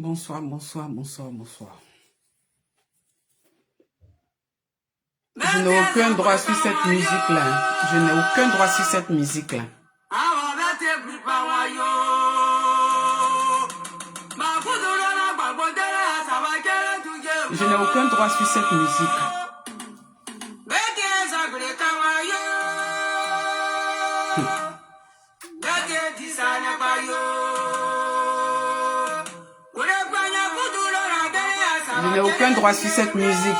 Bonsoir, bonsoir, bonsoir, bonsoir. Je n'ai aucun droit sur cette musique-là. Je n'ai aucun droit sur cette musique-là. Je n'ai aucun droit sur cette musique. Je n'ai aucun droit sur cette musique.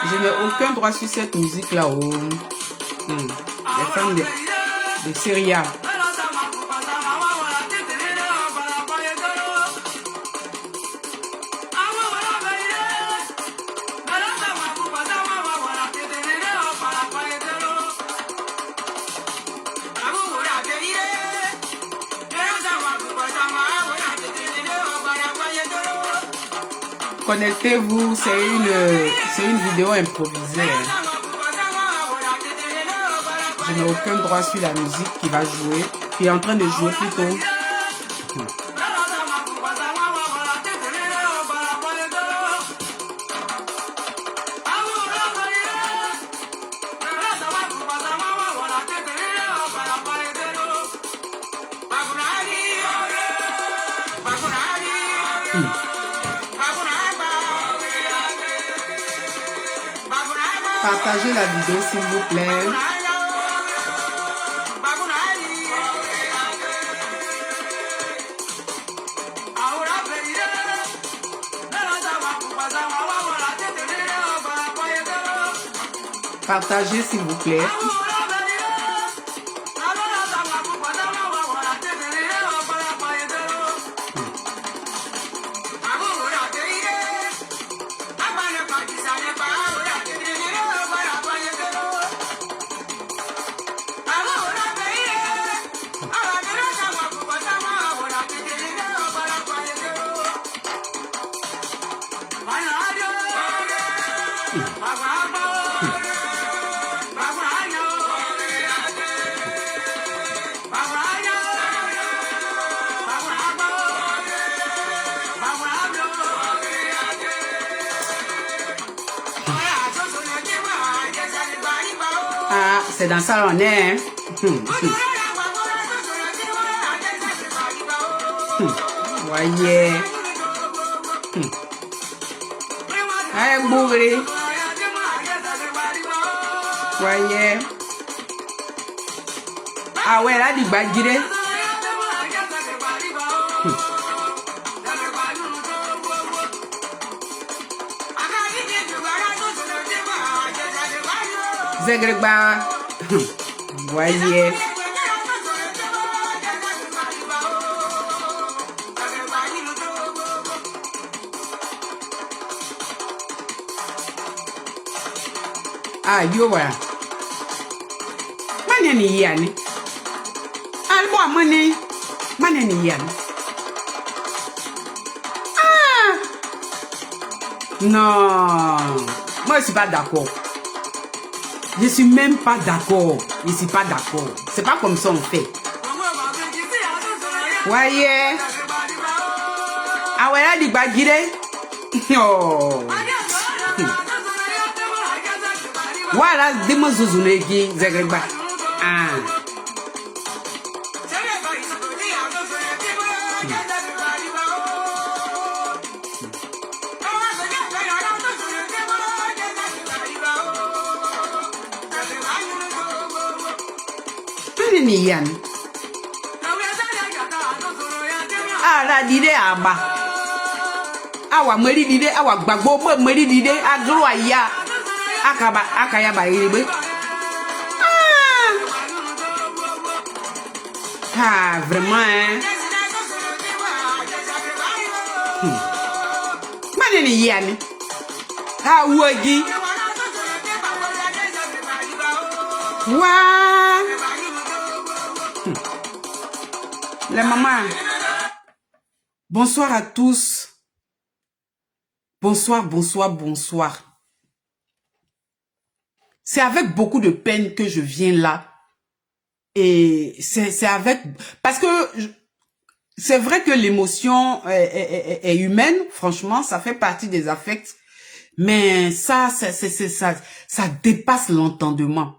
Je n'ai aucun droit sur cette musique-là. Oh. Les femmes de Syria. Connectez-vous, c'est une vidéo improvisée. Je n'ai aucun droit sur la musique qui va jouer, qui est en train de jouer plutôt. Partagez la vidéo s'il vous plaît. Partagez s'il vous plaît. Ah, c'est dans ça on est. Hein? Voyez. Hey, bourré. Voyez. Ah ouais, là, du bagiré. Zegreba. Voyez. Ah, yo voilà. Maneni yani. Albo mani. Maneni yani. Ah. Non. Moi, je suis pas d'accord. Je suis même pas d'accord. Je suis pas d'accord. C'est pas comme ça on fait. Voyez. Ah ouais, là, du bagiré. Oh. Voilà, dis-moi Zouzounegi, Zegreba. Ah. Yan. Ah la dide aba. Awa meri dide awa gbagbo meri dide agro aya. Akaya ba iribe. Ah, vraiment hein. Maneni yani. Ah wogi. Wa. Les mamans. Bonsoir à tous. Bonsoir, bonsoir, bonsoir. C'est avec beaucoup de peine que je viens là. Et c'est avec... Parce que c'est vrai que l'émotion est humaine. Franchement, ça fait partie des affects. Mais ça dépasse l'entendement.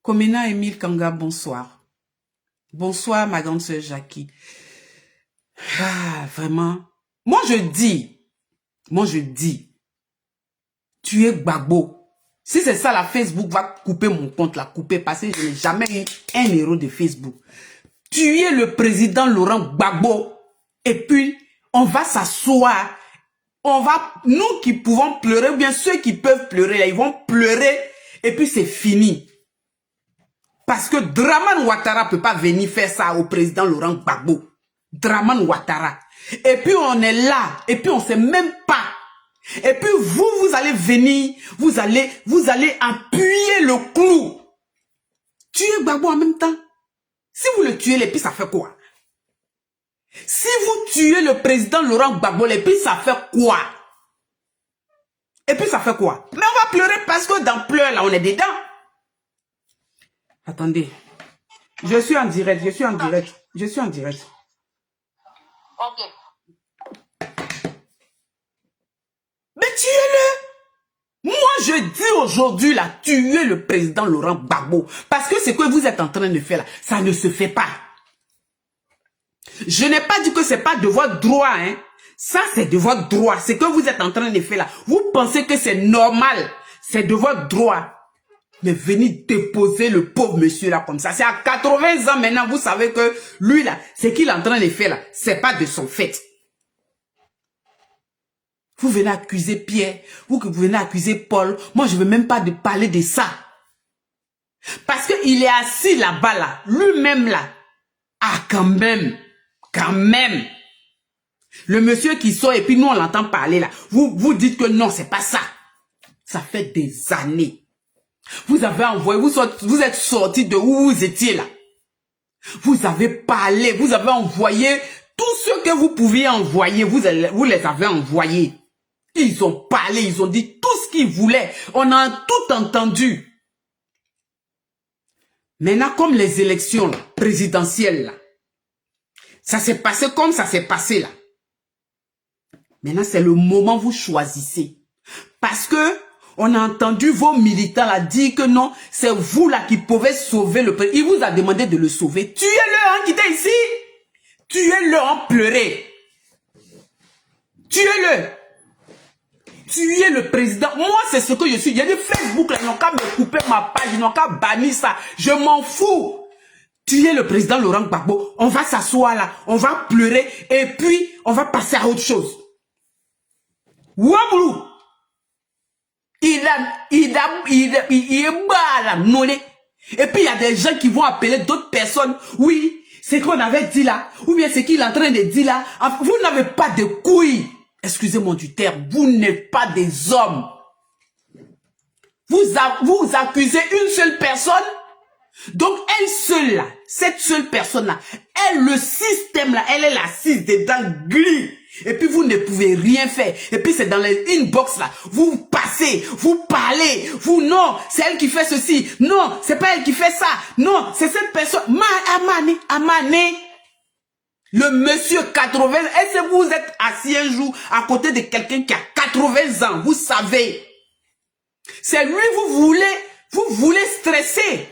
Komena Emile Kanga, bonsoir. Bonsoir, ma grande sœur Jackie. Ah, vraiment. Moi, je dis, tu es Gbagbo. Si c'est ça, la Facebook va couper mon compte, la couper, parce que je n'ai jamais eu 1 euro de Facebook. Tu es le président Laurent Gbagbo. Et puis, on va s'asseoir. Nous qui pouvons pleurer, ou bien ceux qui peuvent pleurer, là, ils vont pleurer. Et puis, c'est fini. Parce que Dramane Ouattara ne peut pas venir faire ça au président Laurent Gbagbo. Dramane Ouattara. Et puis on est là. Et puis on ne sait même pas. Et puis vous allez venir. Vous allez appuyer le clou. Tuer Gbagbo en même temps. Si vous le tuez, les puis ça fait quoi? Si vous tuez le président Laurent Gbagbo, les puis ça fait quoi? Et puis ça fait quoi? Mais on va pleurer parce que dans pleurs là, on est dedans. Attendez. Je suis en direct. Ok. Mais tuez-le. Moi, je dis aujourd'hui, là, tuez le président Laurent Gbagbo. Parce que ce que vous êtes en train de faire, là, ça ne se fait pas. Je n'ai pas dit que c'est pas de votre droit, hein. Ça, c'est de votre droit. Ce que vous êtes en train de faire, là, vous pensez que c'est normal. C'est de votre droit. Mais venez déposer le pauvre monsieur là comme ça. C'est à 80 ans maintenant, vous savez que lui là, ce qu'il est en train de faire là, c'est pas de son fait. Vous venez accuser Pierre, vous venez accuser Paul. Moi, je veux même pas de parler de ça. Parce qu'il est assis là-bas là, lui-même là. Ah, quand même. Le monsieur qui sort et puis nous on l'entend parler là. Vous dites que non, c'est pas ça. Ça fait des années. Vous avez envoyé, vous êtes sortis de où vous étiez là. Vous avez parlé, vous avez envoyé tout ce que vous pouviez envoyer, vous les avez envoyés. Ils ont parlé, ils ont dit tout ce qu'ils voulaient. On a tout entendu. Maintenant, comme les élections là, présidentielles, là, ça s'est passé comme ça s'est passé là. Maintenant, c'est le moment où vous choisissez. Parce que on a entendu vos militants là dire que non, c'est vous là qui pouvez sauver le président. Il vous a demandé de le sauver. Tuez-le, hein, qui était ici. Tuez-le en pleurer. Tuez-le. Tuez le président. Moi, c'est ce que je suis. Il y a des Facebook là, ils n'ont qu'à me couper ma page, ils n'ont qu'à bannir ça. Je m'en fous. Tuez le président Laurent Gbagbo. On va s'asseoir là, on va pleurer et puis on va passer à autre chose. Waboulou. Il est bas là, nolé. Et puis il y a des gens qui vont appeler d'autres personnes. Oui, c'est qu'on avait dit là. Ou bien c'est qu'il est en train de dire là. Vous n'avez pas de couilles. Excusez-moi du terme. Vous n'êtes pas des hommes. Vous accusez une seule personne. Donc elle seule là, cette seule personne là, elle, le système là, elle est assise dedans, glis. Et puis vous ne pouvez rien faire. Et puis c'est dans les inbox là. Vous passez, vous parlez. Vous non, c'est elle qui fait ceci. Non, c'est pas elle qui fait ça. Non, c'est cette personne. Amane. Le monsieur 80. Est-ce que vous êtes assis un jour à côté de quelqu'un qui a 80 ans? Vous savez. C'est lui, vous voulez stresser.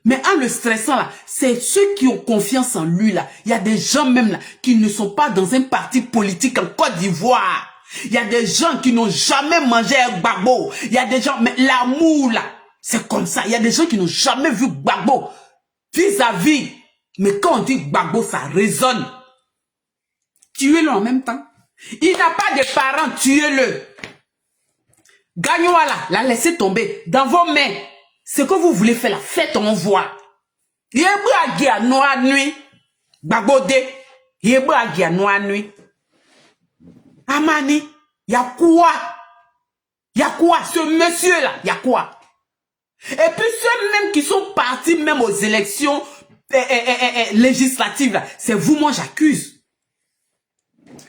Mais en le stressant là, c'est ceux qui ont confiance en lui là. Il y a des gens même là qui ne sont pas dans un parti politique en Côte d'Ivoire. Il y a des gens qui n'ont jamais mangé un Gbagbo. Il y a des gens, mais l'amour là, c'est comme ça. Il y a des gens qui n'ont jamais vu Gbagbo vis-à-vis. Mais quand on dit Gbagbo, ça résonne. Tuez-le en même temps. Il n'a pas de parents, tuez-le. Gagnoa là, la laissez tomber dans vos mains. Ce que vous voulez faire, la fête, on voit. Yébré a gué à noir nuit. Gbagbo dé. Yébré a gué à noir nuit. Amani, y a quoi? Y a quoi? Ce monsieur-là, y a quoi? Et puis ceux même qui sont partis même aux élections législative, là, c'est vous, moi, j'accuse.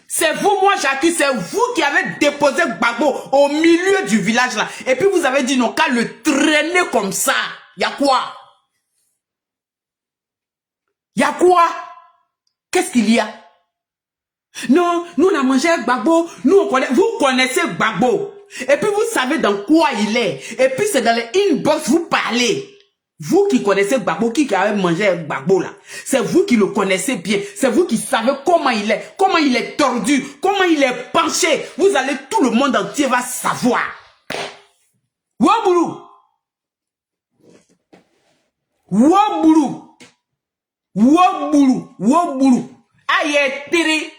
C'est vous, moi, j'accuse. C'est vous qui avez déposé Gbagbo au milieu du village, là. Et puis, vous avez dit, non, qu'à le traîner comme ça. Il y a quoi? Il y a quoi? Qu'est-ce qu'il y a? Non, nous, on a mangé Gbagbo. Nous, on connaît. Vous connaissez Gbagbo. Et puis, vous savez dans quoi il est. Et puis, c'est dans les inbox, vous parlez. Vous qui connaissez Gbagbo, qui avez mangé Gbagbo là, c'est vous qui le connaissez bien, c'est vous qui savez comment il est tordu, comment il est penché. Vous allez, tout le monde entier va savoir. Waboulou. Waboulou. Waboulou. Waboulou. Aye tiri,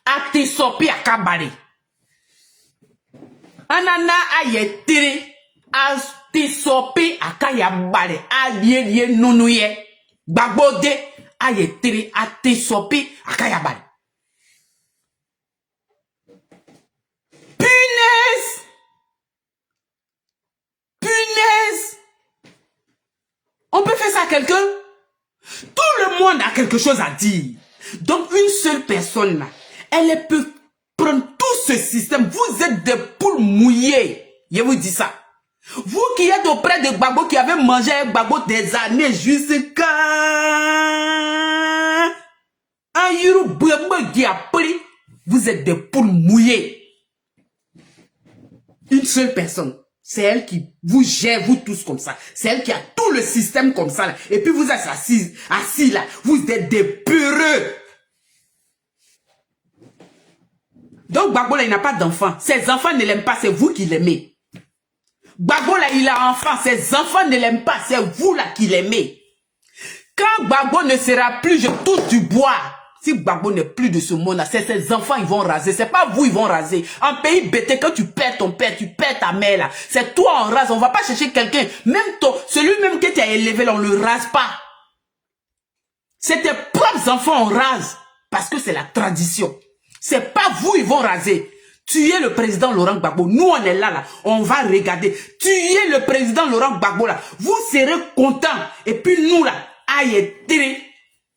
ate sopi akabari. Anana aye tiri, ate sopi akayabare. Aye nounouye. Gbagbo de, aye tiri, ate sopi akayabare. Punaise! Punaise! On peut faire ça à quelqu'un? Tout le monde a quelque chose à dire. Donc une seule personne là, elle peut prendre tout ce système. Vous êtes des poules mouillées. Je vous dis ça. Vous qui êtes auprès de Gbagbo, qui avez mangé Gbagbo des années jusqu'à un euro qui a pris, vous êtes des poules mouillées. Une seule personne. C'est elle qui vous gère, vous tous comme ça. C'est elle qui a tout le système comme ça. Là. Et puis vous êtes assis là. Vous êtes des peureux. Donc Gbagbo là, il n'a pas d'enfant. Ses enfants ne l'aiment pas, c'est vous qui l'aimez. Gbagbo là, il a enfant. Ses enfants ne l'aiment pas, c'est vous là qui l'aimez. Quand Gbagbo ne sera plus, je touche du bois. Si Gbagbo n'est plus de ce monde là, c'est ses enfants ils vont raser. C'est pas vous ils vont raser. En pays bêté, quand tu perds ton père, tu perds ta mère là. C'est toi on rase. On va pas chercher quelqu'un. Même toi, celui même que tu as élevé là, on le rase pas. C'est tes propres enfants on rase. Parce que c'est la tradition. C'est pas vous ils vont raser. Tu es le président Laurent Gbagbo. Nous on est là. On va regarder. Tu es le président Laurent Gbagbo là. Vous serez contents. Et puis nous là, aïe tiri.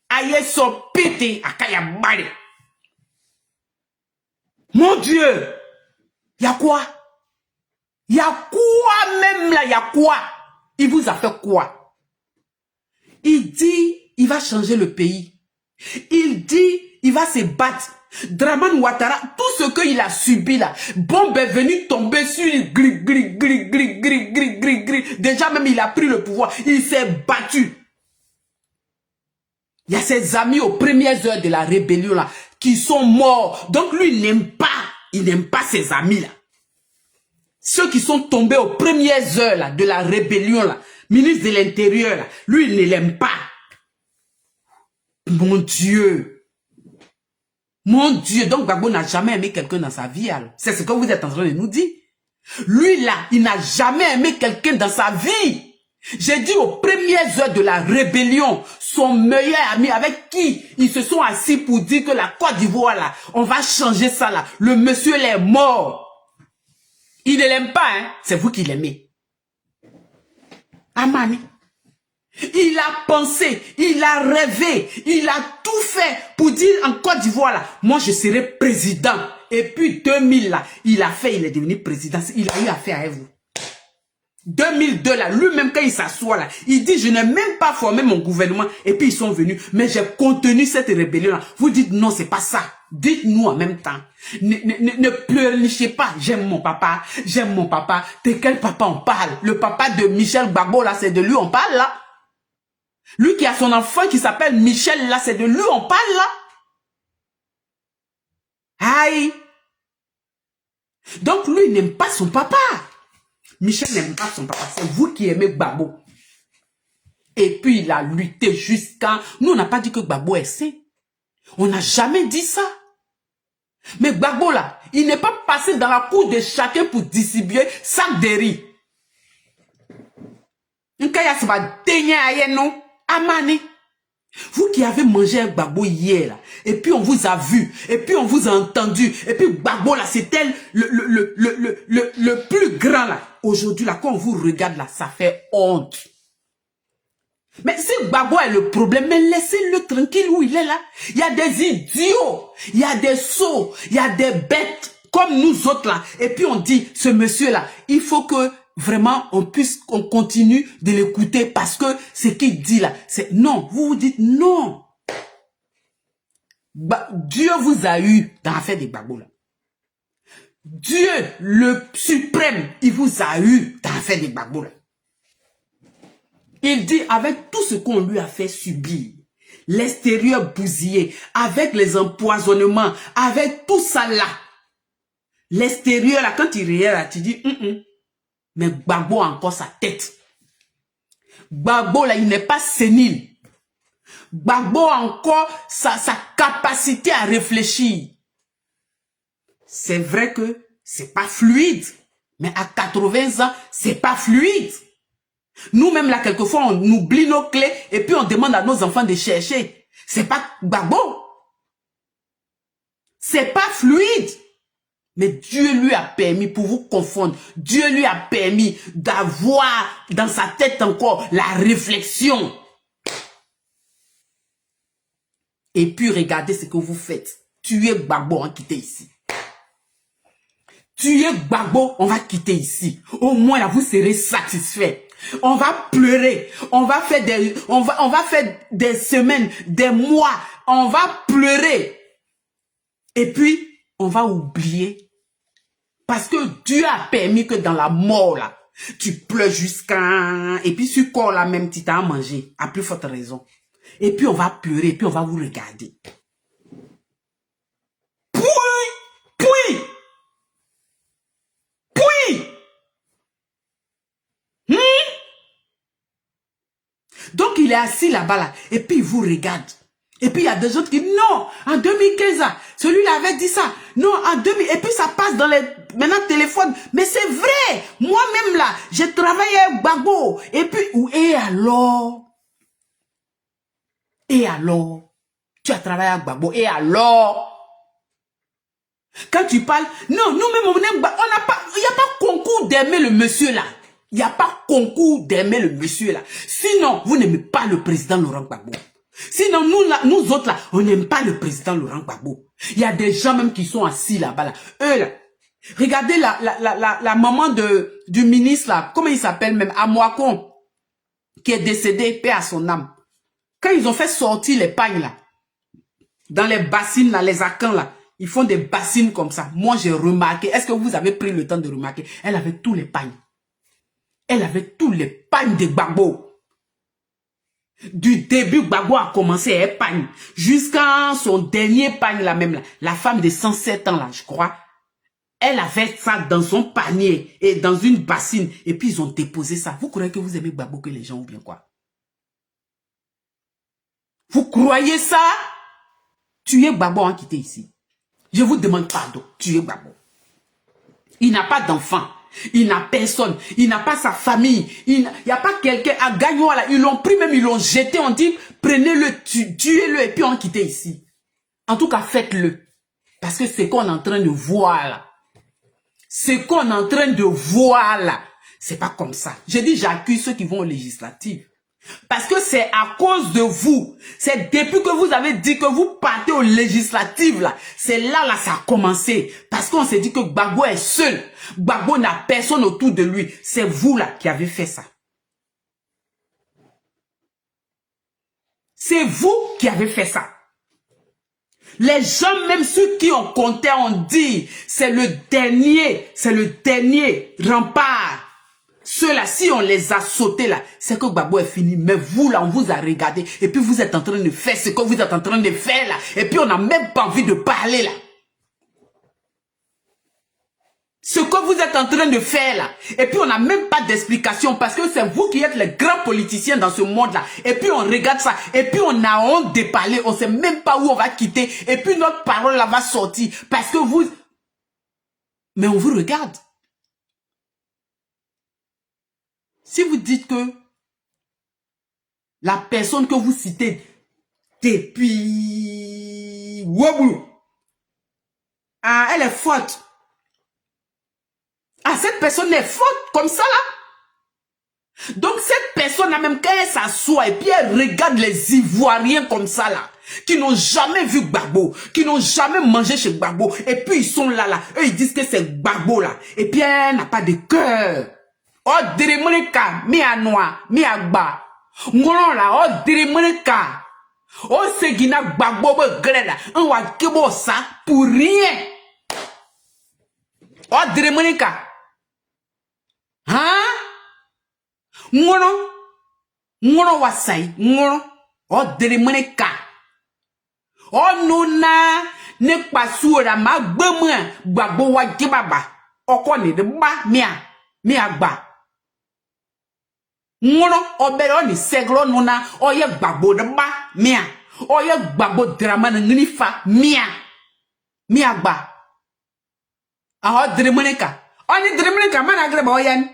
Aïe so pété à Kayabari. Mon Dieu. Y'a quoi? Y'a quoi même là? Y'a quoi? Il vous a fait quoi? Il dit, il va changer le pays. Il dit, il va se battre. Draman Ouattara, tout ce qu'il a subi là, bombe est venue tomber sur lui. Gris, gris, gris, gris, gris, gris, gris, gris. Déjà même il a pris le pouvoir. Il s'est battu. Il y a ses amis aux premières heures de la rébellion là, qui sont morts. Donc lui, il n'aime pas ses amis là. Ceux qui sont tombés aux premières heures là, de la rébellion là, ministre de l'Intérieur là, lui, il ne l'aime pas. Mon Dieu. Mon Dieu. Donc Gbagbo n'a jamais aimé quelqu'un dans sa vie. C'est ce que vous êtes en train de nous dire. Lui là, il n'a jamais aimé quelqu'un dans sa vie. J'ai dit aux premières heures de la rébellion, son meilleur ami avec qui ils se sont assis pour dire que la Côte d'Ivoire là, on va changer ça là. Le monsieur il est mort. Il ne l'aime pas, hein. C'est vous qui l'aimez. Amani. Il a pensé, il a rêvé, il a tout fait pour dire en Côte d'Ivoire là, moi je serai président. Et puis 2000 là, il est devenu président. Il a eu affaire à vous. 2002 là, lui-même quand il s'assoit là, il dit je n'ai même pas formé mon gouvernement et puis ils sont venus, mais j'ai contenu cette rébellion là. Vous dites non, c'est pas ça. Dites-nous en même temps. Ne pleurnichez pas. J'aime mon papa, j'aime mon papa. De quel papa on parle? Le papa de Michel Gbagbo là, c'est de lui on parle là. Lui qui a son enfant qui s'appelle Michel là, c'est de lui on parle là. Aïe. Donc lui il n'aime pas son papa. Michel n'aime pas son papa, c'est vous qui aimez Gbagbo. Et puis il a lutté jusqu'à... Nous, on n'a pas dit que Gbagbo est saint. On n'a jamais dit ça. Mais Gbagbo là, il n'est pas passé dans la cour de chacun pour distribuer sac de riz. Amani. Vous qui avez mangé un Gbagbo hier là, et puis on vous a vu, et puis on vous a entendu, et puis Gbagbo là, c'était le plus grand là. Aujourd'hui là, quand on vous regarde là, ça fait honte. Mais si Gbagbo est le problème, mais laissez-le tranquille où il est là. Il y a des idiots, il y a des sots, il y a des bêtes comme nous autres là. Et puis on dit, ce monsieur-là, il faut que vraiment on continue de l'écouter parce que ce qu'il dit là, c'est non. Vous vous dites non. Dieu vous a eu dans l'affaire des Gbagbo là. Dieu, le suprême, il vous a eu dans l'affaire des Gbagbo là. Il dit, avec tout ce qu'on lui a fait subir, l'extérieur bousillé, avec les empoisonnements, avec tout ça là, l'extérieur là, quand il regarde là, tu dis, mais Gbagbo a encore sa tête. Gbagbo là, il n'est pas sénile. Gbagbo a encore sa capacité à réfléchir. C'est vrai que c'est pas fluide, mais à 80 ans, c'est pas fluide. Nous-mêmes, là, quelquefois, on oublie nos clés et puis on demande à nos enfants de chercher. C'est pas Gbagbo. C'est pas fluide. Mais Dieu lui a permis, pour vous confondre, Dieu lui a permis d'avoir dans sa tête encore la réflexion. Et puis, regardez ce que vous faites. Tuez Gbagbo, on va quitter ici. Tuez Gbagbo, on va quitter ici. Au moins, là, vous serez satisfaits. On va pleurer, on va faire des semaines, des mois, on va pleurer. Et puis, on va oublier. Parce que Dieu a permis que dans la mort, là, tu pleures jusqu'à... Et puis, sur corps, là, même, tu t'as à manger. À plus forte raison. Et puis, on va pleurer, et puis, on va vous regarder. Puis. Donc, il est assis là-bas, là, et puis il vous regarde. Et puis, il y a des autres qui disent, non, en 2015, celui-là avait dit ça. Non, en 2000, et puis ça passe dans les, maintenant, téléphones. Mais c'est vrai, moi-même, là, j'ai travaillé avec Gbagbo. Et puis, et alors? Et alors? Tu as travaillé avec Gbagbo, et alors? Quand tu parles, non, nous-mêmes, on n'a pas, il n'y a pas concours d'aimer le monsieur, là. Il n'y a pas concours d'aimer le monsieur là. Sinon, vous n'aimez pas le président Laurent Gbagbo. Sinon, nous autres là, on n'aime pas le président Laurent Gbagbo. Il y a des gens même qui sont assis là-bas là. Eux là, regardez la maman du ministre là, comment il s'appelle même, Amoakon, qui est décédé, paix à son âme. Quand ils ont fait sortir les pagnes là, dans les bassines là, les acans là, ils font des bassines comme ça. Moi j'ai remarqué, est-ce que vous avez pris le temps de remarquer? Elle avait tous les pagnes. Elle avait tous les pagnes de Gbagbo. Du début, Gbagbo a commencé à pagne. Jusqu'à son dernier pagne là même là. La femme de 107 ans là, je crois. Elle avait ça dans son panier et dans une bassine. Et puis ils ont déposé ça. Vous croyez que vous aimez Gbagbo que les gens ou bien quoi? Vous croyez ça? Tuez Gbagbo en quitter ici. Je vous demande pardon. Tuez Gbagbo. Il n'a pas d'enfant. Il n'a personne, il n'a pas sa famille, il n'y a pas quelqu'un à Gagnoa là, ils l'ont pris même, ils l'ont jeté, on dit prenez-le, tuez-le et puis on quitte ici. En tout cas, faites-le. Parce que ce qu'on est en train de voir là, ce qu'on est en train de voir là, c'est pas comme ça. Je dis j'accuse ceux qui vont aux législatives. Parce que c'est à cause de vous. C'est depuis que vous avez dit que vous partez aux législatives là. C'est là, ça a commencé. Parce qu'on s'est dit que Gbagbo est seul. Gbagbo n'a personne autour de lui. C'est vous là qui avez fait ça. C'est vous qui avez fait ça. Les gens, même ceux qui ont compté, ont dit, c'est le dernier rempart. Ceux-là, si on les a sautés là, c'est que Gbagbo est fini. Mais vous là, on vous a regardé. Et puis vous êtes en train de faire ce que vous êtes en train de faire là. Et puis on n'a même pas envie de parler là. Ce que vous êtes en train de faire là. Et puis on n'a même pas d'explication. Parce que c'est vous qui êtes les grands politiciens dans ce monde là. Et puis on regarde ça. Et puis on a honte de parler. On ne sait même pas où on va quitter. Et puis notre parole là va sortir. Parce que vous... Mais on vous regarde. Si vous dites que la personne que vous citez depuis Wabou, elle est forte. Cette personne est forte comme ça là. Donc cette personne-là, même quand elle s'assoit et puis elle regarde les Ivoiriens comme ça là, qui n'ont jamais vu Gbagbo, qui n'ont jamais mangé chez Gbagbo, et puis ils sont là, eux ils disent que c'est Gbagbo là, et puis elle n'a pas de cœur. Oh, Deremoneka, mi a noir, mi a gba. Ngolon là, oh, Deremoneka. Oh, Segina Gbagbo, greda, on va kebo ça pour rien. Oh, Deremoneka. Hein? Ngono wasai, ngono. Oh, Deremoneka. Oh, nona, ne pasura ma gbemwe, Gbagbo wa kebaba. Oko ne de ba, mi a gba. Ngono obero ni seglo nona oye Gbagbo de ba mia oye Gbagbo drama na ngnifa mia gba aho Deremoneka oni Deremoneka mana greba oyen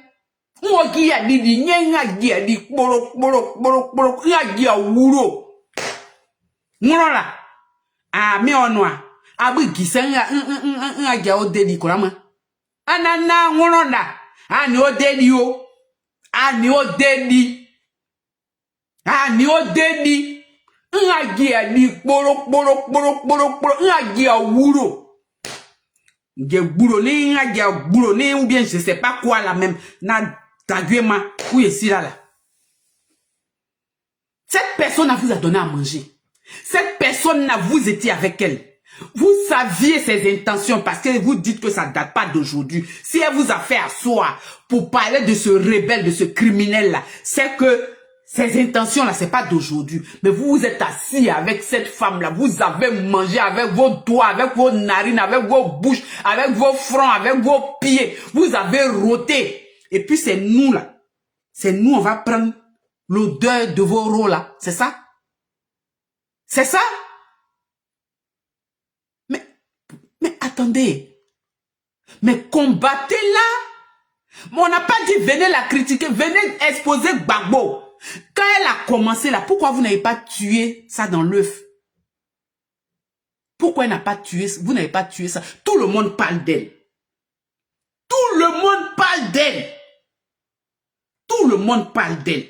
wo gi ya di nyenga gi ya di kporo ya gi awuro ngono la mi onwa abu gisenga gi o dedi korama anana ngono la ani o dedi o ani o dedi. Ngagia ni kporo. Ngagia wuro. Ni ngagia wuro. Ni ou bien je sais pas quoi là même. Na taguema. Où est-ce là? Cette personne vous a donné à manger. Cette personne là, vous étiez avec elle. Vous saviez ses intentions parce que vous dites que ça date pas d'aujourd'hui. Si elle vous a fait asseoir pour parler de ce rebelle, de ce criminel-là, c'est que ces intentions-là, c'est pas d'aujourd'hui. Mais vous vous êtes assis avec cette femme-là. Vous avez mangé avec vos doigts, avec vos narines, avec vos bouches, avec vos fronts, avec vos pieds. Vous avez rôté. Et puis c'est nous là. C'est nous, on va prendre l'odeur de vos rots là. C'est ça? C'est ça? Mais attendez, mais combattez-la. Mais on n'a pas dit venez la critiquer, venez exposer Gbagbo. Quand elle a commencé là, pourquoi vous n'avez pas tué ça dans l'œuf? Pourquoi elle n'a pas tué, vous n'avez pas tué ça? Tout le monde parle d'elle. Tout le monde parle d'elle. Tout le monde parle d'elle.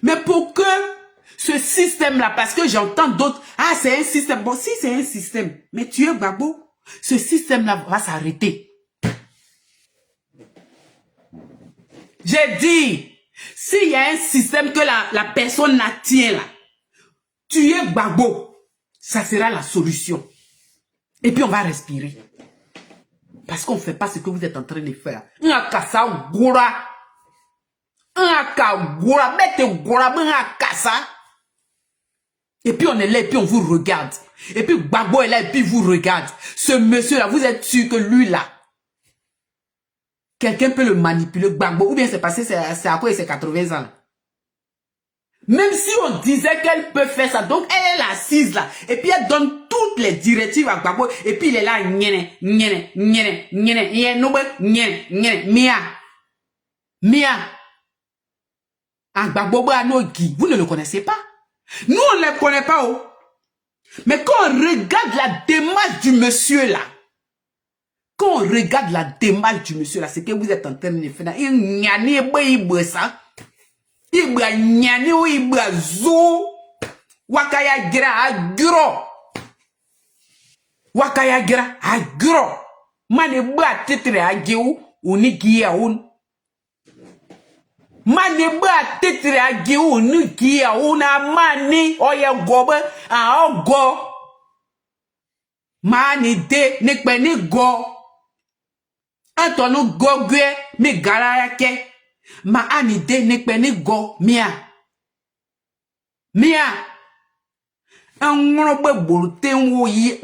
Mais pour que ce système-là, parce que j'entends d'autres, ah c'est un système, bon si c'est un système, mais tu es Gbagbo, ce système-là va s'arrêter. J'ai dit, s'il y a un système que la personne la tient là, tu es Gbagbo, ça sera la solution. Et puis on va respirer. Parce qu'on ne fait pas ce que vous êtes en train de faire. Et puis on est là et puis on vous regarde. Et puis Gbagbo est là et puis vous regarde. Ce monsieur là, vous êtes sûr que lui là, quelqu'un peut le manipuler, Gbagbo, ou bien c'est passé, c'est à quoi c'est 80 ans. Même si on disait qu'elle peut faire ça, donc elle est assise là, et puis elle donne toutes les directives à Gbagbo, et puis il est là, Mia. Ah, Gbagbo, vous ne le connaissez pas. Nous, on ne le connaît pas, oh. Mais quand on regarde la démarche du monsieur là, quand on regarde la démarche du monsieur là, c'est que vous êtes en train de faire. Wakaya gira agro. Mane ba tetre agiu unigia un. Mane ba tetre agiu unigia una mani oya gobe a ogo. Mani de nekpe ni go. Antonu gogwe mi garayake. Ma ani de nekpe ni go mia. Angobe bolte wo yi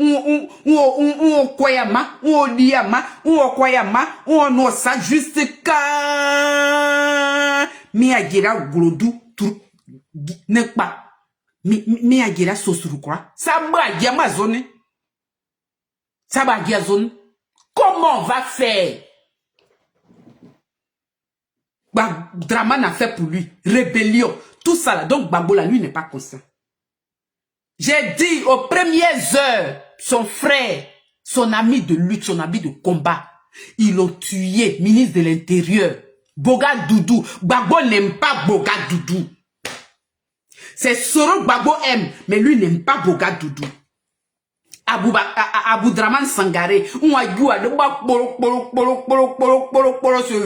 wo koyama wo diama wo koyama wo no sa juste ka mi agira gorodu tru nekpa mi agira sosuru kwa ça ba diama zone ça ba dia zone comment on va faire? Bah, drama n'a fait pour lui rébellion tout ça là, donc Gbagbo là lui n'est pas conscient. J'ai dit aux premières heures, son frère, son ami de lutte, son ami de combat, ils l'ont tué, ministre de l'Intérieur, Boga Doudou. Gbagbo n'aime pas Boga Doudou. C'est Soro Gbagbo aime, mais lui n'aime pas Boga Doudou. Aboudraman Sangaré, ce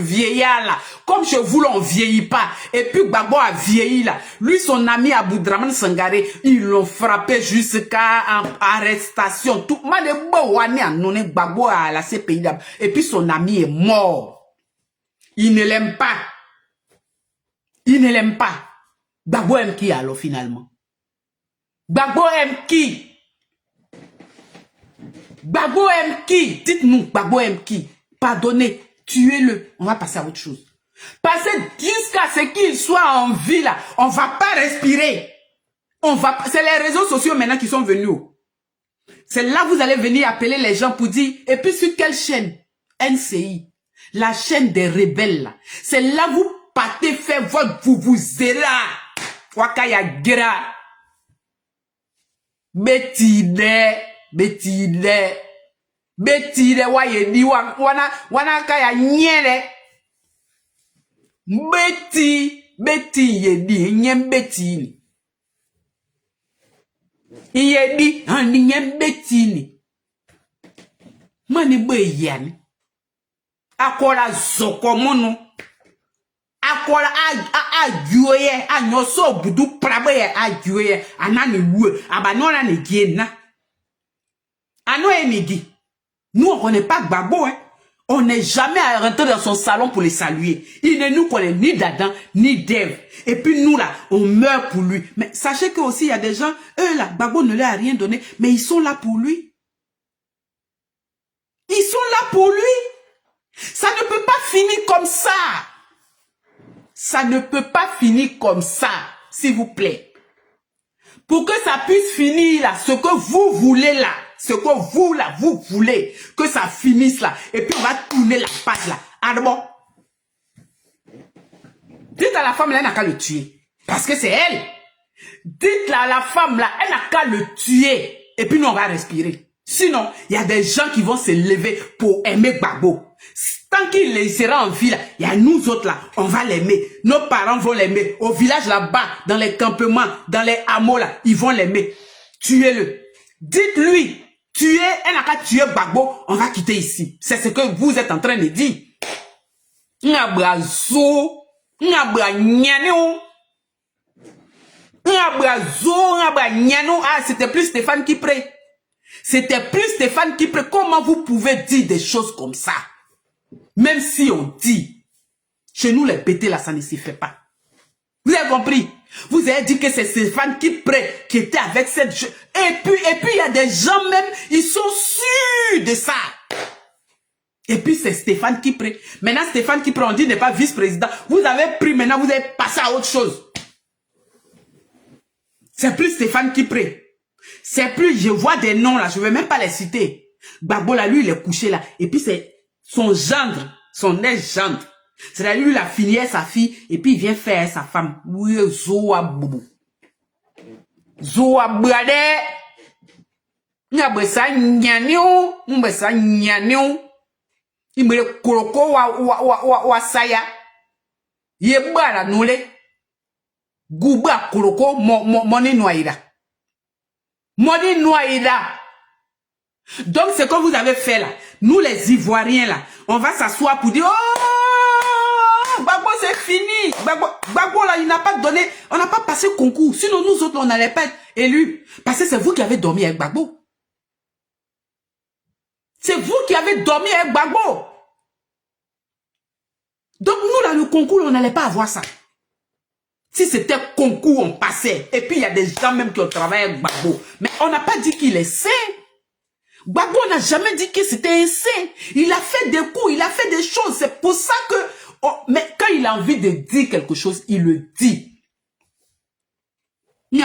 vieillard là, comme chez vous l'on vieillit pas, et puis Gbagbo a vieilli là, lui son ami Aboudraman Sangaré, ils l'ont frappé jusqu'à arrestation, tout, Gbagbo à la CPI là, et puis son ami est mort, il ne l'aime pas, Gbagbo aime qui alors finalement? Gbagbo aime qui? Gbagbo aime qui? Dites-nous, Gbagbo aime qui? Pardonnez, tuez-le. On va passer à autre chose. Parce que jusqu'à ce qu'il soit en vie là, on va pas respirer. C'est les réseaux sociaux maintenant qui sont venus. C'est là que vous allez venir appeler les gens pour dire, et puis sur quelle chaîne? NCI. La chaîne des rebelles là. C'est là que vous partez faire votre vuvuzela. Wakaya gira. Betide wa yedi wana kaya nyele. Beti yedi nyem beti ni. Yedi ni nyem beti ni. Mani be yani. Akola zoko mono. Akola ajuye anyoso budu prabe ajuye anani wue abanona ne giena. Ano enigi. Nous on connaît pas Gbagbo hein. On n'est jamais rentré dans son salon pour les saluer. Il ne nous connaît ni d'Adam ni d'Ève. Et puis nous là, on meurt pour lui. Mais sachez que aussi il y a des gens, eux là, Gbagbo ne leur a rien donné, mais ils sont là pour lui. Ils sont là pour lui. Ça ne peut pas finir comme ça. Ça ne peut pas finir comme ça, s'il vous plaît. Pour que ça puisse finir là, ce que vous voulez là, ce que vous là, vous voulez, que ça finisse là, et puis on va tourner la page là. Ah bon? Dites à la femme là, elle n'a qu'à le tuer. Parce que c'est elle. Dites à la femme là, elle n'a qu'à le tuer. Et puis nous on va respirer. Sinon, il y a des gens qui vont se lever pour aimer Gbagbo. Tant qu'il sera en vie là, il y a nous autres là, on va l'aimer. Nos parents vont l'aimer. Au village là-bas, dans les campements, dans les hameaux là, ils vont l'aimer. Tuez-le. Dites-lui, tuez, elle n'a qu'à tuer Gbagbo, on va quitter ici. C'est ce que vous êtes en train de dire. Ah, c'était plus Stéphane qui prie. C'était plus Stéphane qui prie. Comment vous pouvez dire des choses comme ça? Même si on dit, chez nous les bêtés là, ça ne se fait pas. Vous avez compris? Vous avez dit que c'est Stéphane qui était avec cette jeune. Et puis il y a des gens même, ils sont sûrs de ça. Et puis c'est Stéphane qui prie. Maintenant Stéphane qui prie, on dit n'est pas vice-président. Vous avez pris, maintenant vous avez passé à autre chose. C'est plus Stéphane qui prie. C'est plus, je vois des noms là, je ne vais même pas les citer. Gbagbo là, lui il est couché là. Et puis c'est son gendre, son ex-gendre. C'est-à-dire lui il a fini sa fille et puis il vient faire sa femme. Oui, Zoa Boubou. Zoa Brade. Nyabesa nyaniou. Mbesa nyaniou. Il me le koloko wa saya. Yeba la noule. Gouba koloko moni noaïda. Moni noaïda. Donc, ce que vous avez fait là, nous les Ivoiriens là, on va s'asseoir pour dire, oh, Gbagbo c'est fini. Gbagbo là, il n'a pas donné, on n'a pas passé concours. Sinon, nous autres, on n'allait pas être élus. Parce que c'est vous qui avez dormi avec Gbagbo. C'est vous qui avez dormi avec Gbagbo. Donc, nous là, le concours, on n'allait pas avoir ça. Si c'était concours, on passait. Et puis, il y a des gens même qui ont travaillé avec Gbagbo. Mais on n'a pas dit qu'il est sain. Gbagbo n'a jamais dit que c'était un saint. Il a fait des coups, il a fait des choses. C'est pour ça que... Oh, mais quand il a envie de dire quelque chose, il le dit. On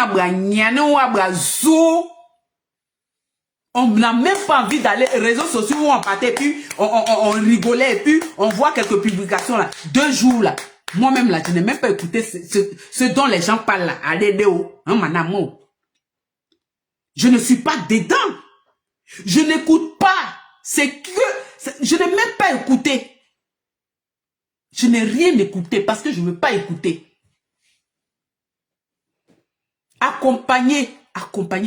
n'a même pas envie d'aller aux réseaux sociaux où on partait, puis on rigolait, et puis on voit quelques publications là. 2 jours là. Moi-même là, je n'ai même pas écouté ce dont les gens parlent là. Je ne suis pas dedans. Je n'écoute pas. C'est que... Je n'ai même pas écouté. Je n'ai rien écouté parce que je ne veux pas écouter. Accompagner,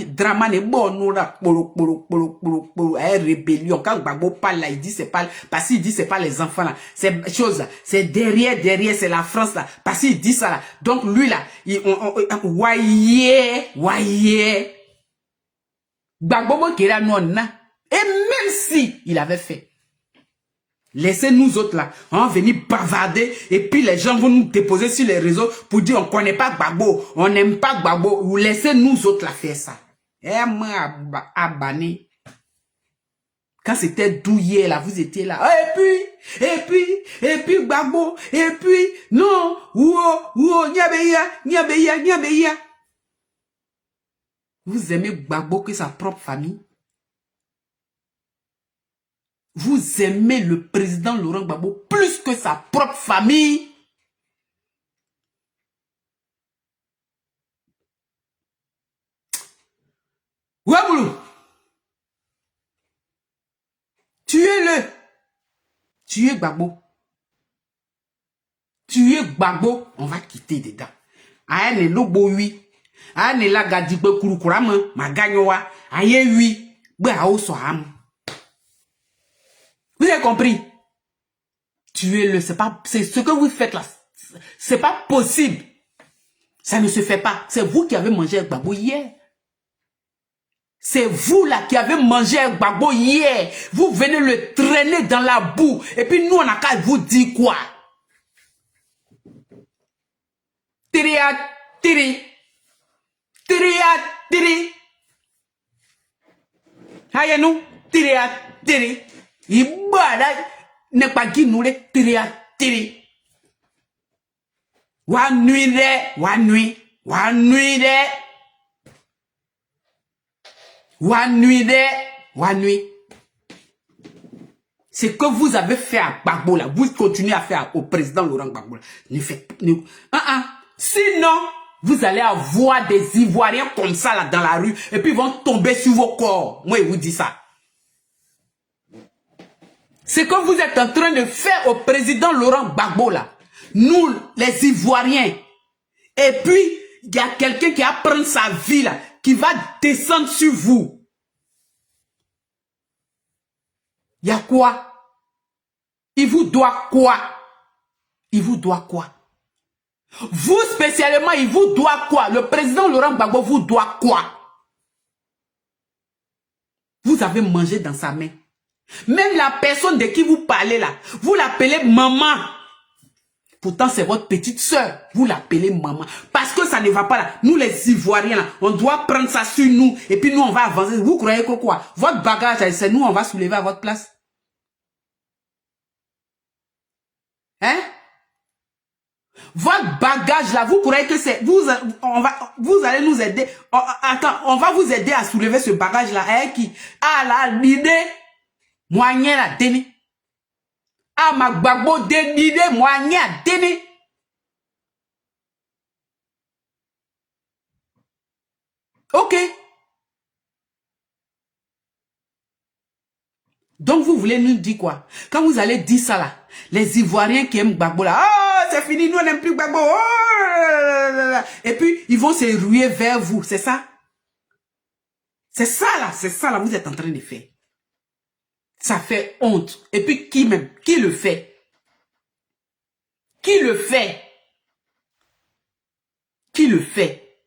Dramane bon, rébellion. Quand Gbagbo parle là, il dit c'est pas, parce qu'il dit c'est pas les enfants là, c'est chose là, c'est derrière, c'est la France là, parce qu'il dit ça là. Donc lui là, voyez, Gbagbo qui est là, non, et même si il avait fait, laissez nous autres là, on va venir bavarder et puis les gens vont nous déposer sur les réseaux pour dire on connaît pas Gbagbo, on n'aime pas Gbagbo, ou laissez nous autres là faire ça. Et moi, Abani, quand c'était douillet là, vous étiez là, et puis Gbagbo, et puis, non, Nyabeya. Vous aimez Gbagbo que sa propre famille? Vous aimez le président Laurent Gbagbo plus que sa propre famille. Ouaboulou. Tuez-le. Tuez Gbagbo. Tuez Gbagbo. On va quitter dedans. Aye ne lobo oui. Aye ne la gadigbe kurukurama. Ma gagnowa. Aye oui. Be ao so am. Vous avez compris? Tuez-le, c'est ce que vous faites là. C'est pas possible. Ça ne se fait pas. C'est vous qui avez mangé avec Gbagbo hier. C'est vous là qui avez mangé avec Gbagbo hier. Vous venez le traîner dans la boue. Et puis nous, on a qu'à vous dire quoi? Tiri. Aïe nous, tiri. Ibada ne pas qui nous les tiri. Wa nuit. Ce que vous avez fait à Gbagbo là, vous continuez à faire au président Laurent Gbagbo là. Sinon, vous allez avoir des Ivoiriens comme ça là dans la rue et puis ils vont tomber sur vos corps. Moi, je vous dis ça. Ce que vous êtes en train de faire au président Laurent Gbagbo là, nous les Ivoiriens, et puis il y a quelqu'un qui va prendre sa vie là, qui va descendre sur vous. Il y a quoi? Il vous doit quoi? Vous spécialement, il vous doit quoi? Le président Laurent Gbagbo vous doit quoi? Vous avez mangé dans sa main. Même la personne de qui vous parlez là, vous l'appelez maman. Pourtant, c'est votre petite soeur. Vous l'appelez maman. Parce que ça ne va pas là. Nous, les Ivoiriens, là, on doit prendre ça sur nous. Et puis nous, on va avancer. Vous croyez que quoi? Votre bagage, c'est nous, on va soulever à votre place. Hein? Votre bagage là, vous croyez que c'est... Vous allez nous aider. Attends, on va vous aider à soulever ce bagage là. Hein, qui? Ah là, l'idée... Moyen la deni. Ah ma Gbagbo l'idée moyen la deni. Ok. Donc vous voulez nous dire quoi? Quand vous allez dire ça là, les Ivoiriens qui aiment Gbagbo là, oh c'est fini, nous on n'aime plus Gbagbo. Oh, et puis ils vont se ruer vers vous, c'est ça? C'est ça là, vous êtes en train de faire. Ça fait honte. Et puis qui même? Qui le fait? Qui le fait? Qui le fait?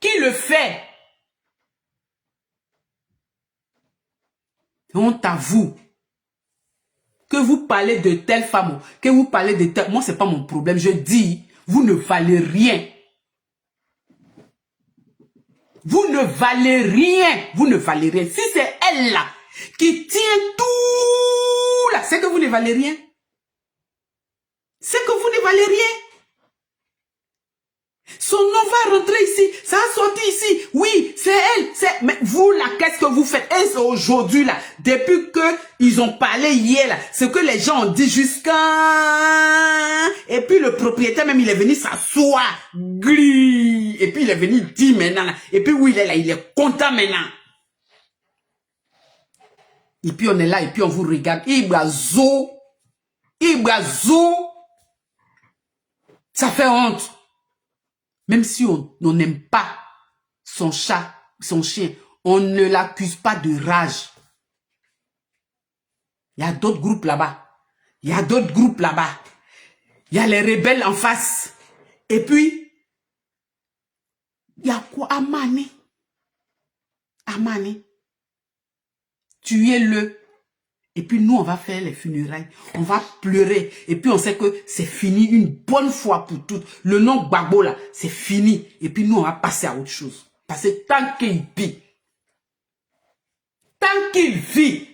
Qui le fait? Honte à vous. Que vous parlez de telle femme, que vous parlez de telle... Moi, c'est pas mon problème. Je dis, vous ne valez rien. Vous ne valez rien. Vous ne valez rien. Si c'est elle là qui tient tout là, c'est que vous ne valez rien. C'est que vous ne valez rien. Son nom va rentrer ici. Ça a sorti ici. Oui, c'est elle. Mais vous là, qu'est-ce que vous faites? Et c'est aujourd'hui là, depuis que ils ont parlé hier là, ce que les gens ont dit jusqu'à... Et puis le propriétaire même, il est venu s'asseoir. Gris. Et puis il est venu dire maintenant là. Et puis oui, il est là, il est content maintenant. Et puis on est là, et puis on vous regarde. Ibrazo. Gazou, ça fait honte. Même si on n'aime pas son chat, son chien, on ne l'accuse pas de rage. Il y a d'autres groupes là-bas. Il y a d'autres groupes là-bas. Il y a les rebelles en face. Et puis, il y a quoi? Amani. Amani. Tuez-le. Et puis nous, on va faire les funérailles. On va pleurer. Et puis on sait que c'est fini une bonne fois pour toutes. Le nom Gbagbo là, c'est fini. Et puis nous, on va passer à autre chose. Parce que tant qu'il vit, tant qu'il vit,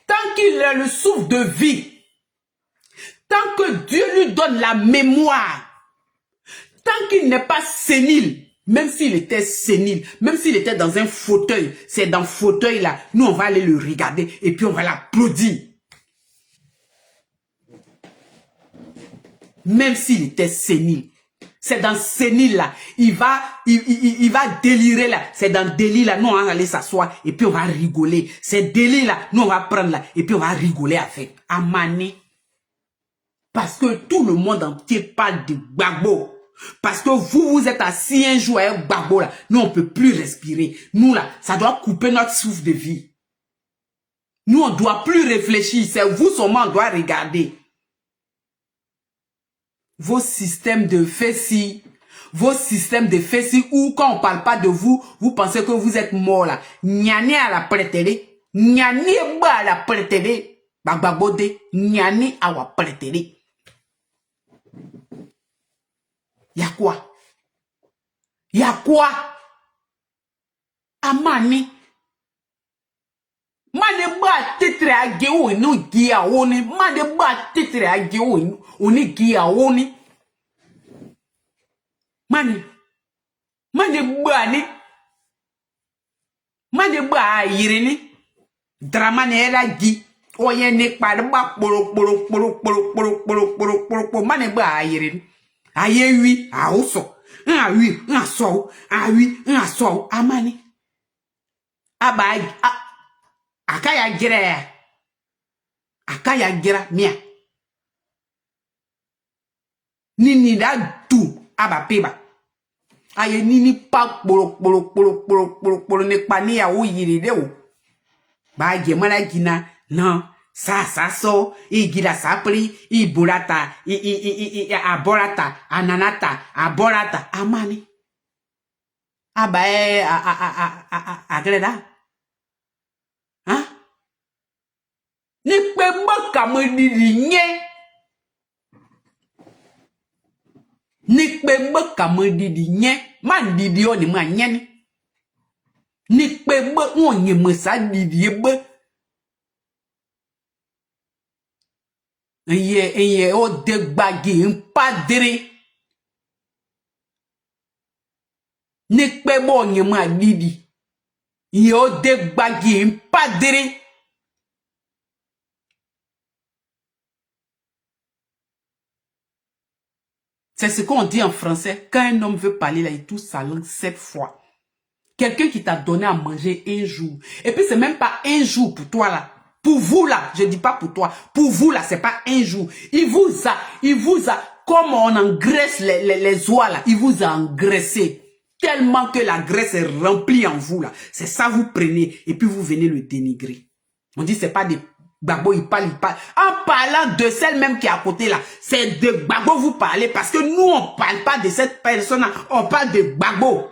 tant qu'il a le souffle de vie, tant que Dieu lui donne la mémoire, tant qu'il n'est pas sénile, même s'il était sénile, même s'il était dans un fauteuil, c'est dans le fauteuil là, nous on va aller le regarder et puis on va l'applaudir. Même s'il était sénile. C'est dans sénile là, il va délirer là, c'est dans délit là, nous on va aller s'asseoir et puis on va rigoler. C'est délit là, nous on va prendre là et puis on va rigoler avec. Amani. Parce que tout le monde entier parle de Gbagbo. Parce que vous êtes assis un jour avec Gbagbo là, nous on peut plus respirer. Nous là, ça doit couper notre souffle de vie. Nous on doit plus réfléchir, c'est vous seulement on doit regarder. Vos systèmes de fessi, ou quand on parle pas de vous, vous pensez que vous êtes mort là. Nyani à la prétérée, nyani à la prétérée, Gbagbo nyani à la prétérée. Y'a quoi? Y'a quoi? Amani. Mane ba tetre age onu gia oni. Mane ba tetre age oni gia oni. Mane ba ni. Mane ba yirini. Drama ne la gi. Oye ne pa de ba poro. Mane ba yirini. Aye oui, a oso. Ah oui, un so. Ah oui, un so. Amani. Abay. Akaya gira mia. Nini da tu aba peba. Aye nini pa polo ne pa ni ya o yiri de o. Ba je mala gina non sa so gira sapri I burata I aborata ananata aborata amani. Aba agreda. Hein? Ni pe mo ka mo didi nye. Ni pe mo ka mo didi nye. Man didi o ni ma nye ni. Ni pe mo on nye mo sa didi ebe. Eye o de gbagi mpadiri. Ni pe mo nye ma didi. Eye o de gbagi mpadiri. C'est ce qu'on dit en français. Quand un homme veut parler, là, il touche sa langue 7 fois. Quelqu'un qui t'a donné à manger un jour. Et puis, c'est même pas un jour pour toi, là. Pour vous, là, je dis pas pour toi. Pour vous, là, c'est pas un jour. Il vous a, comme on engraisse les oies, là, il vous a engraissé. Tellement que la graisse est remplie en vous, là. C'est ça, vous prenez. Et puis, vous venez le dénigrer. On dit, c'est pas des... Gbagbo, il parle. En parlant de celle même qui est à côté là, c'est de Gbagbo vous parlez parce que nous, on parle pas de cette personne-là, on parle de Gbagbo.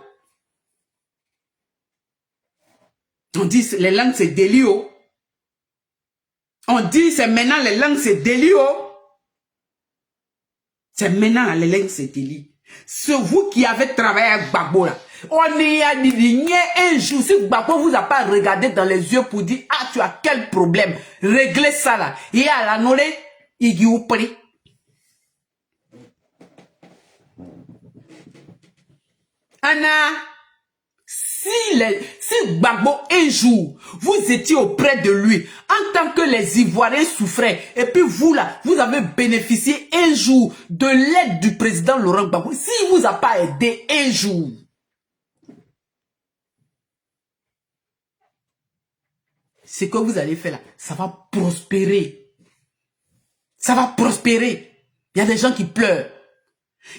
On dit les langues c'est délio. On dit c'est maintenant les langues c'est délio. C'est maintenant les langues c'est délio. C'est vous qui avez travaillé avec Gbagbo là. On y a dit un jour, si Gbagbo vous a pas regardé dans les yeux pour dire, ah, tu as quel problème, réglez ça là. Et à la nore, il dit ou prix. Anna, si Gbagbo un jour, vous étiez auprès de lui, en tant que les Ivoiriens souffraient, et puis vous là, vous avez bénéficié un jour de l'aide du président Laurent Gbagbo, s'il vous a pas aidé un jour, ce que vous allez faire là, ça va prospérer. Ça va prospérer. Il y a des gens qui pleurent.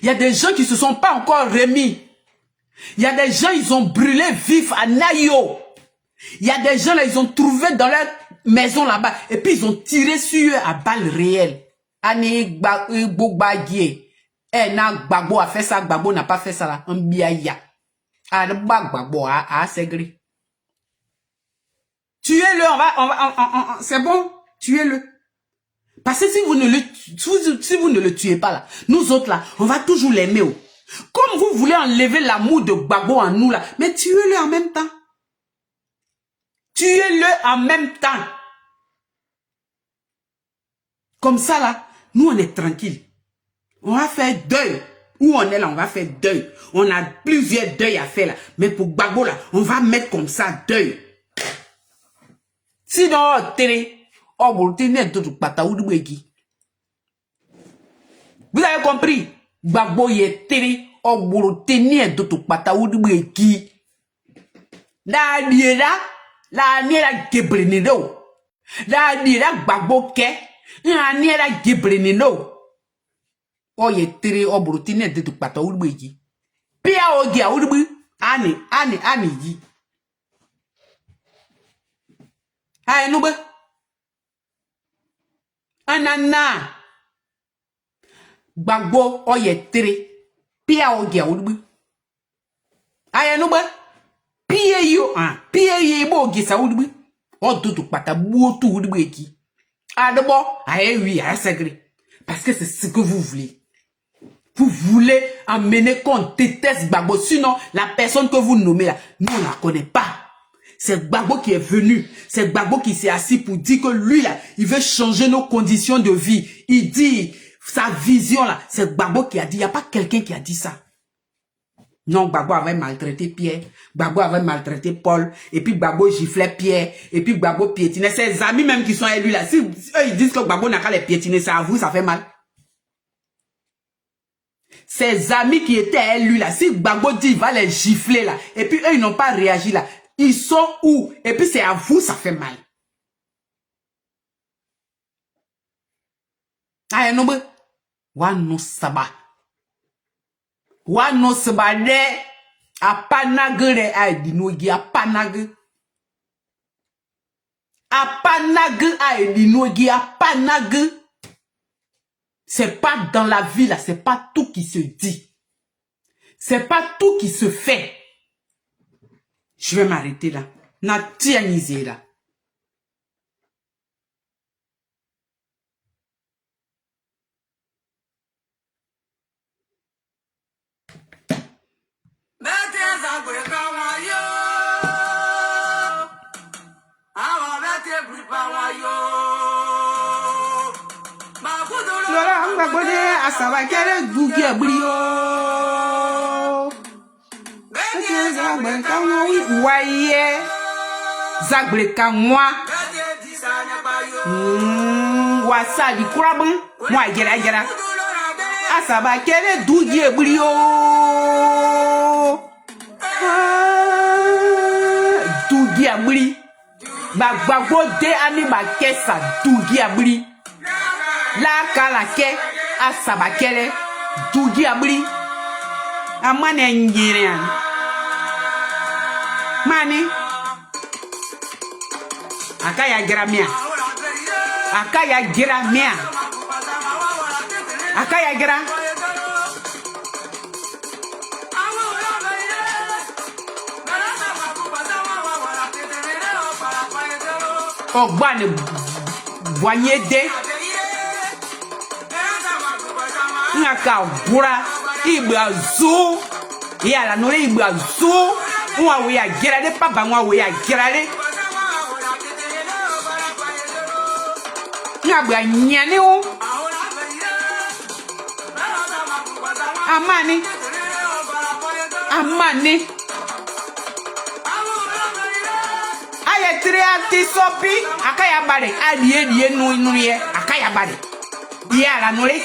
Il y a des gens qui se sont pas encore remis. Il y a des gens, ils ont brûlé vif à Nayo. Il y a des gens là, ils ont trouvé dans leur maison là-bas. Et puis ils ont tiré sur eux à balles réelles. Ani Gbagbo Gbagbo a fait ça, Gbagbo n'a pas fait ça là. Un biaya. Gbagbo a segri. Tuez-le, c'est bon, tuez-le. Parce que si vous ne le tuez pas là, nous autres là, on va toujours l'aimer. Comme vous voulez enlever l'amour de Gbagbo en nous là, mais tuez-le en même temps. Tuez-le en même temps. Comme ça là, nous on est tranquille. On va faire deuil. Où on est là, on va faire deuil. On a plusieurs deuils à faire là. Mais pour Gbagbo là, on va mettre comme ça deuil. Sinon, vous avez compris? Gbagbo est télé. La Gbagbo ke. La oh ye tere obrutine de tu pata ulbeki. Pia ogia ulbu ani yi. Ay nube. Anana. Gbagbo oh ye tere. Pia ogia ulbu. Ay nube. Pia yo pia ye bo ogi sa ulbu. O tu pata buotu ulbeki. Adebo ay oui ay sagri. Parce que c'est ce que vous voulez. Vous voulez amener qu'on déteste Gbagbo. Sinon, la personne que vous nommez là, nous on la connaît pas. C'est Gbagbo qui est venu. C'est Gbagbo qui s'est assis pour dire que lui là, il veut changer nos conditions de vie. Il dit, sa vision là, c'est Gbagbo qui a dit. Il n'y a pas quelqu'un qui a dit ça. Non, Gbagbo avait maltraité Pierre. Gbagbo avait maltraité Paul. Et puis Gbagbo giflait Pierre. Et puis Gbagbo piétinait. Ses amis même qui sont à lui là. Si eux ils disent que Gbagbo n'a qu'à les piétiner, ça à vous, ça fait mal. Ses amis qui étaient à lui là, si Gbagbo dit il va les gifler là, et puis eux ils n'ont pas réagi là, ils sont où? Et puis c'est à vous, ça fait mal. Aïe non, wano saba. Wano saba de, apanagre aïe dinogi, apanagre. Apanagre aïe dinogi, apanagre. C'est pas dans la vie là, c'est pas tout qui se dit. C'est pas tout qui se fait. Je vais m'arrêter là. Natianisé là. Asaba kere dugi abrio. Waye zabreka moi. Wasa di kuraban moi gera. Asaba kere dugi abrio. Dugi abri. Gbagbo de ani ba kesa dugi abri. La kala ke asaba kele dugi abri amane ngire an mani akaya gramia akaya gra ogbane boigné de Naka bura ibra zo ya la no ibra zo nwa we ya gerade papa nwa we ya gerade na bra nyane o amani aye tre ati sopi akaya bare adie nu ye akaya bare ya la no le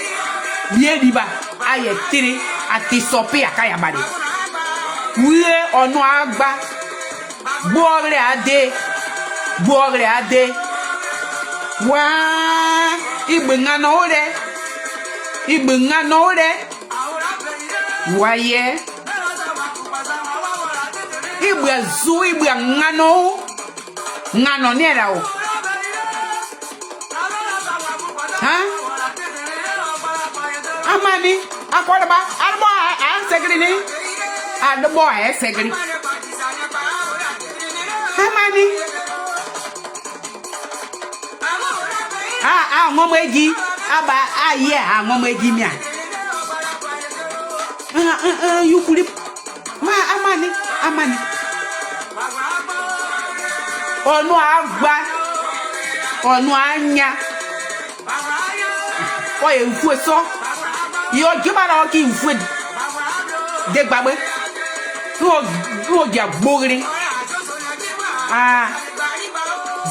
bien diba aye tiri ati sopi akaya bade uye onu agba gboore ade wa Voyez. Zou, ngano. Ngano ni là o. Hein? Amani, akwala ba? Albo a segri ni. Albo a segri. Amani. Ngomo eji. Aba aye ngomo eji mia. You could amani. Onu agba. Onu anya. Oye mfue so. Yo jibara oki mfue. De gbagbe. Wo dia gbogri.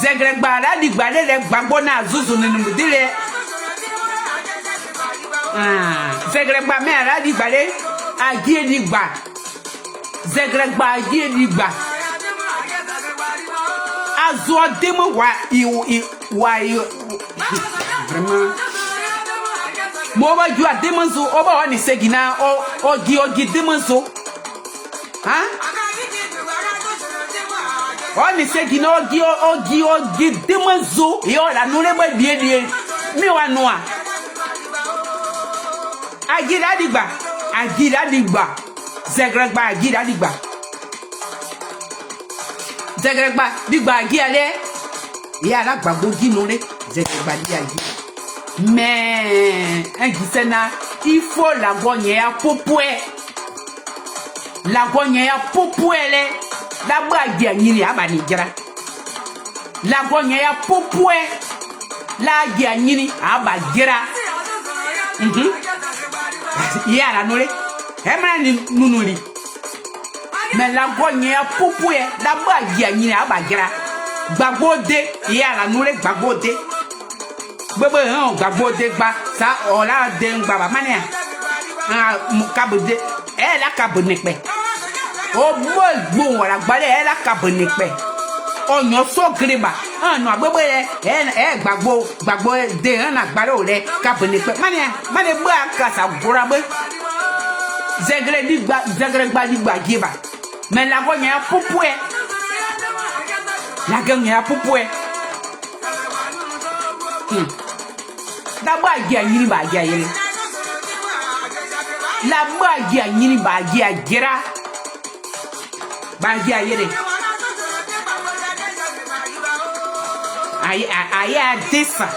Zegregba la di gbade le gbagbo na zuzu ninu dire. Zegregba me ala di gbade. Agie di gba. Zegregba agie di gba. Azo demo wa vraiment. Mo ba ju ademanzo oba wa ni segina ogi demanzo. Hein? On ni segina ogi demanzo. Yo la no le ba die mi wa noa. Agira digba. Zegregba agira digba. Zegregba digba agiale. Ya la gbagbo ginore. Zegregba di agi. Mais Gisena, il faut la gogne à popoué. La gogne à popoué. La bague à nini à banigra. La gogne à popoué. La guignini à bagira. Ya la nole. Emma Nunuli. Mais la gogne à popoué. La bague à nini à bagira. Babode. Ya la nole babode. Bebe gabode gba sa ola de gba ba mania kabode la kabonekpe o bo wala gbale la kabonekpe onyo so greba no agbebe gbagbo de na gbale o le kabonekpe mania gba kasa gora be zegre gba di gba giba mais la gonya popoué la gonya popoué la bague à yini bague à yele. La bague à yini bague à gira. Bague à yele. Aïe à dessa.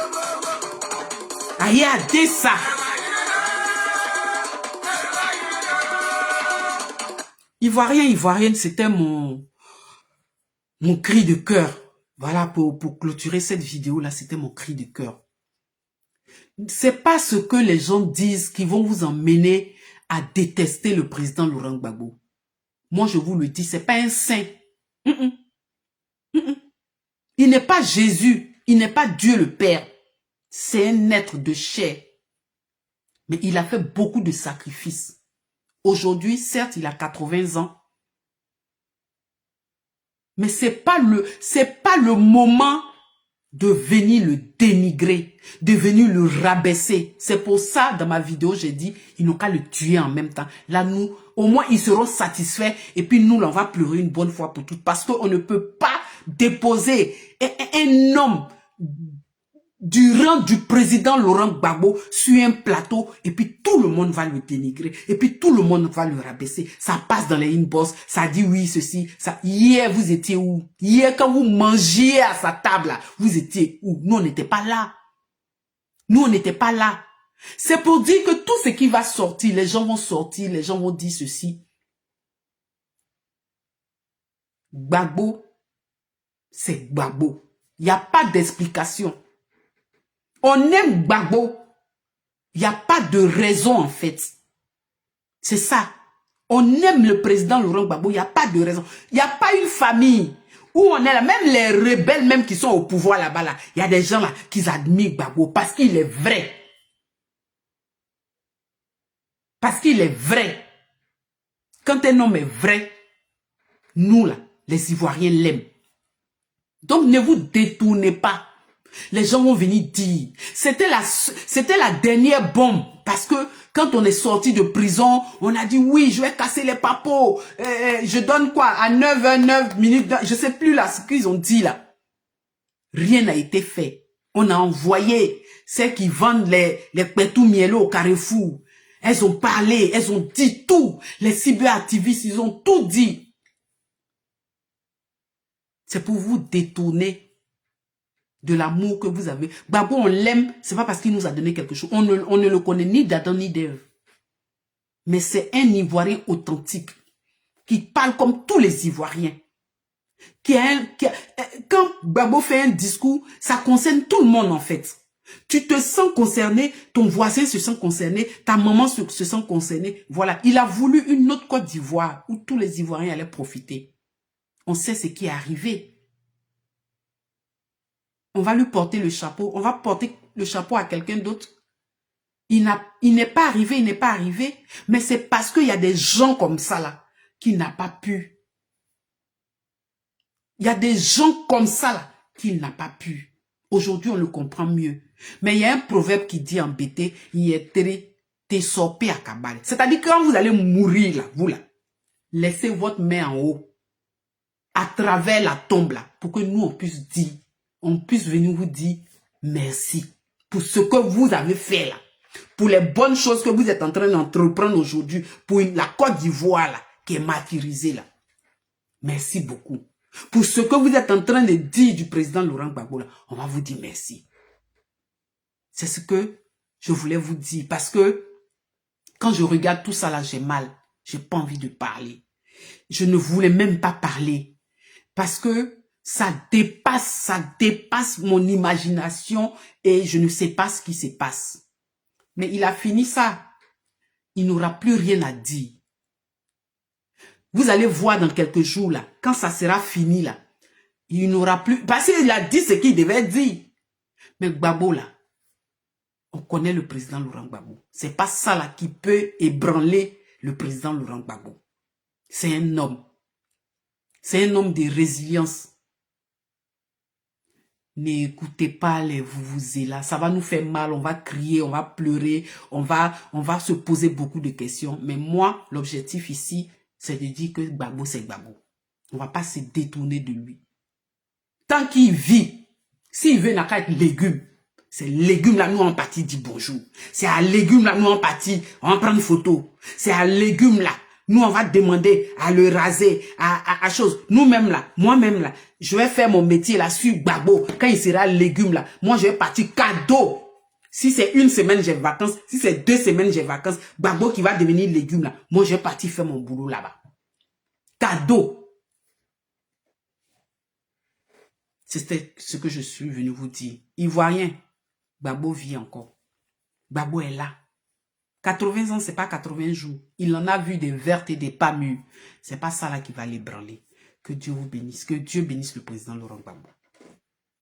Aïe à dessa. Ivoirienne, c'était mon cri de cœur. Voilà, pour clôturer cette vidéo-là, c'était mon cri de cœur. C'est pas ce que les gens disent qui vont vous emmener à détester le président Laurent Gbagbo. Moi, je vous le dis, c'est pas un saint. Il n'est pas Jésus. Il n'est pas Dieu le Père. C'est un être de chair. Mais il a fait beaucoup de sacrifices. Aujourd'hui, certes, il a 80 ans. Mais c'est pas le moment de venir le dénigrer, de venir le rabaisser. C'est pour ça, dans ma vidéo, j'ai dit, ils n'ont qu'à le tuer en même temps. Là, nous, au moins, ils seront satisfaits. Et puis, nous, on va pleurer une bonne fois pour toutes. Parce qu'on ne peut pas déposer un homme du rang du président Laurent Gbagbo sur un plateau. Et puis, tout le monde va le dénigrer. Et puis, tout le monde va le rabaisser. Ça passe dans les inbox. Ça dit oui, ceci. Ça. Hier, vous étiez où? Hier, quand vous mangiez à sa table, là, vous étiez où? Nous, on n'était pas là. Nous, on n'était pas là. C'est pour dire que tout ce qui va sortir, les gens vont sortir, les gens vont dire ceci. Gbagbo, c'est Gbagbo. Il n'y a pas d'explication. On aime Gbagbo. Il n'y a pas de raison, en fait. C'est ça. On aime le président Laurent Gbagbo. Il n'y a pas de raison. Il n'y a pas une famille où on est là. Même les rebelles, même qui sont au pouvoir là-bas, là, il y a des gens là qui admirent Gbagbo parce qu'il est vrai. Parce qu'il est vrai. Quand un homme est vrai, nous là, les Ivoiriens l'aiment. Donc ne vous détournez pas. Les gens vont venir dire. C'était la dernière bombe. Parce que quand on est sorti de prison, on a dit oui, je vais casser les papos. Je donne quoi? À 9h09 minutes. Je sais plus là ce qu'ils ont dit là. Rien n'a été fait. On a envoyé celles qui vendent les pétou mielleux au Carrefour. Elles ont parlé, elles ont dit tout. Les cyberactivistes, ils ont tout dit. C'est pour vous détourner de l'amour que vous avez. Gbagbo, on l'aime, c'est pas parce qu'il nous a donné quelque chose. On ne le connaît ni d'Adam ni d'Ève. Mais c'est un Ivoirien authentique qui parle comme tous les Ivoiriens. Quand Gbagbo fait un discours, ça concerne tout le monde en fait. Tu te sens concerné, ton voisin se sent concerné, ta maman se sent concernée. Voilà, il a voulu une autre Côte d'Ivoire où tous les Ivoiriens allaient profiter. On sait ce qui est arrivé. On va lui porter le chapeau. On va porter le chapeau à quelqu'un d'autre. Il n'est pas arrivé, mais c'est parce qu'il y a des gens comme ça là, qui n'a pas pu. Il y a des gens comme ça là, qu'il n'a pas pu. Aujourd'hui, on le comprend mieux. Mais il y a un proverbe qui dit en BT, c'est-à-dire que quand vous allez mourir là, vous là, laissez votre main en haut, à travers la tombe là, pour que nous on puisse venir vous dire merci pour ce que vous avez fait là, pour les bonnes choses que vous êtes en train d'entreprendre aujourd'hui, pour la Côte d'Ivoire là, qui est martyrisée là. Merci beaucoup. Pour ce que vous êtes en train de dire du président Laurent Gbagbo là, on va vous dire merci. C'est ce que je voulais vous dire, parce que quand je regarde tout ça là, j'ai mal. J'ai pas envie de parler. Je ne voulais même pas parler, parce que ça dépasse mon imagination et je ne sais pas ce qui se passe. Mais il a fini ça. Il n'aura plus rien à dire. Vous allez voir dans quelques jours là, quand ça sera fini là, il n'aura plus, parce qu'il a dit ce qu'il devait dire. Mais Gbagbo là, on connaît le président Laurent Gbagbo. C'est pas ça là qui peut ébranler le président Laurent Gbagbo. C'est un homme. C'est un homme de résilience. N'écoutez pas les vous-vous-là. Ça va nous faire mal, on va crier, on va pleurer, on va se poser beaucoup de questions. Mais moi, l'objectif ici, c'est de dire que Gbagbo, c'est Gbagbo. On va pas se détourner de lui. Tant qu'il vit, s'il veut n'a qu'à être légume, c'est légume là, nous en partie dit bonjour. C'est à légume là, nous en partie, on va prendre une photo. C'est à légume là, nous on va demander à le raser, à chose. Nous-mêmes là, moi-même là, je vais faire mon métier là sur Gbagbo. Quand il sera légume là, moi je vais partir cadeau. Si c'est une semaine j'ai vacances, si c'est 2 semaines j'ai vacances, Gbagbo qui va devenir légume là, moi je vais partir faire mon boulot là-bas. Cadeau. C'était ce que je suis venu vous dire. Ivoirien, Gbagbo vit encore. Gbagbo est là. 80 ans, c'est pas 80 jours. Il en a vu des vertes et des pas mûres. C'est pas ça là qui va l'ébranler. Que Dieu vous bénisse. Que Dieu bénisse le président Laurent Gbagbo.